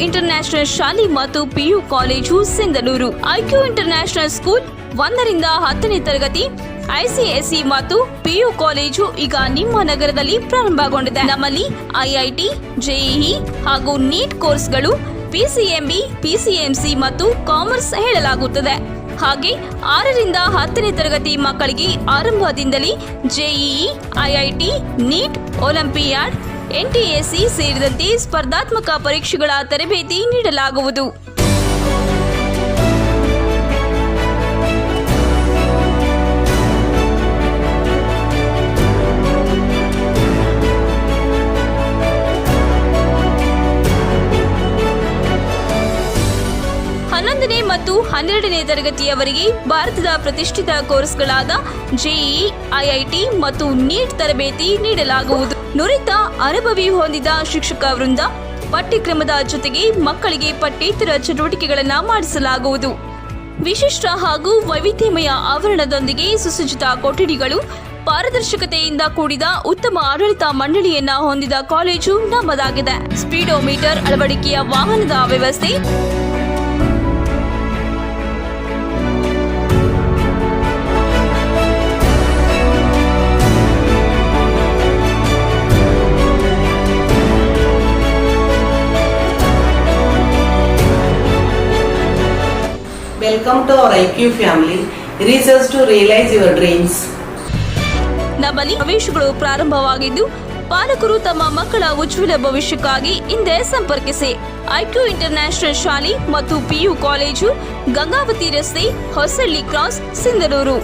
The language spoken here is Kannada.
ಇಂಟರ್ನ್ಯಾಷನಲ್ ಶಾಲೆ ಮತ್ತು PU college Sindhanur. IQ international school 1ರಿಂದ 10ನೇ ತರಗತಿ ಐಸಿಎಸ್ಇ ಮತ್ತು ಪಿಯು ಕಾಲೇಜು ಈಗ ನಿಮ್ಮ ನಗರದಲ್ಲಿ ಪ್ರಾರಂಭಗೊಂಡಿದೆ. ನಮ್ಮಲ್ಲಿ ಐಐಟಿ, ಜೆಇಇ ಹಾಗೂ ನೀಟ್ ಕೋರ್ಸ್ಗಳು, ಪಿಸಿಎಂಬಿ, ಪಿಸಿಎಂಸಿ ಮತ್ತು ಕಾಮರ್ಸ್ ಹೇಳಲಾಗುತ್ತದೆ. ಹಾಗೆ 6ರಿಂದ 10ನೇ ತರಗತಿ ಮಕ್ಕಳಿಗೆ ಆರಂಭದಿಂದಲೇ ಜೆಇಇ, ಐಐಟಿ, ನೀಟ್, ಒಲಿಂಪಿಯಾಡ್, ಎನ್ಟಿಎಸಿ ಸೇರಿದಂತೆ ಸ್ಪರ್ಧಾತ್ಮಕ ಪರೀಕ್ಷೆಗಳ ತರಬೇತಿ ನೀಡಲಾಗುವುದು. ಮತ್ತು 12ನೇ ತರಗತಿಯವರೆಗೆ ಭಾರತದ ಪ್ರತಿಷ್ಠಿತ ಕೋರ್ಸ್ಗಳಾದ ಜೆಇಇ, ಐಐಟಿ ಮತ್ತು ನೀಟ್ ತರಬೇತಿ ನೀಡಲಾಗುವುದು. ನುರಿತ ಅನುಭವಿ ಹೊಂದಿದ ಶಿಕ್ಷಕ ವೃಂದ, ಪಠ್ಯಕ್ರಮದ ಜೊತೆಗೆ ಮಕ್ಕಳಿಗೆ ಪಠ್ಯೇತರ ಚಟುವಟಿಕೆಗಳನ್ನು ಮಾಡಿಸಲಾಗುವುದು. ವಿಶಿಷ್ಟ ಹಾಗೂ ವೈವಿಧ್ಯಮಯ ಆವರಣದೊಂದಿಗೆ ಸುಸಜ್ಜಿತ ಕೊಠಡಿಗಳು, ಪಾರದರ್ಶಕತೆಯಿಂದ ಕೂಡಿದ ಉತ್ತಮ ಆಡಳಿತ ಮಂಡಳಿಯನ್ನ ಹೊಂದಿದ ಕಾಲೇಜು ನಮ್ಮದಾಗಿದೆ. ಸ್ಪೀಡೋಮೀಟರ್ ಅಳವಡಿಕೆಯ ವಾಹನದ ವ್ಯವಸ್ಥೆ, Welcome to our IQ family. Research to realize your dreams. ನಮ್ಮಲ್ಲಿ ಪ್ರವೇಶಗಳು ಪ್ರಾರಂಭವಾಗಿದ್ದು, ಪಾಲಕರು ತಮ್ಮ ಮಕ್ಕಳ ಉಜ್ವಲ ಭವಿಷ್ಯಕ್ಕಾಗಿ ಹಿಂದೆ ಸಂಪರ್ಕಿಸಿ. ಐಕ್ಯೂ ಇಂಟರ್ನ್ಯಾಷನಲ್ ಶಾಲೆ ಮತ್ತು ಪಿಯು ಕಾಲೇಜು, ಗಂಗಾವತಿ ರಸ್ತೆ, ಹೊಸಳ್ಳಿ ಕ್ರಾಸ್, ಸಿಂಧನೂರು.